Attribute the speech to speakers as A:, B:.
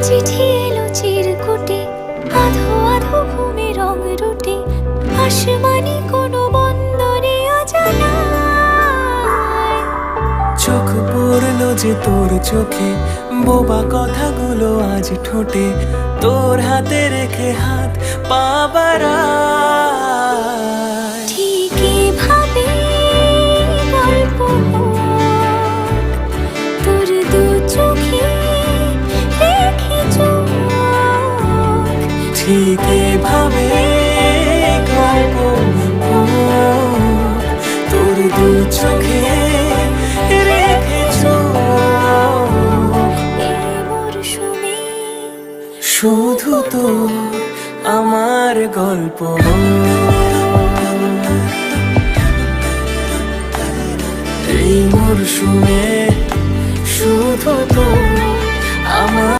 A: চিঠি এলো চিরকুটে, আধো আধো ঘুমে রং রুটে, আসমানি কোনো বন্দরে অজানায়।
B: চোখ পড়লো যে তোর চোখে, বোবা কথাগুলো আজ ঠোঁটে, তোর হাতে রেখে হাত পা বাড়ায়।
A: ঠিক এভাবে গল্প হোক, তোর দু চোখে রেখে চোখ।
B: ঠিক এভাবে গল্প হোক, তোর দু চোখে রেখে চোখ।
A: এই মরশুমে
B: শুধু তো আমার গল্প, এই মরশুমে শুধু তো আমার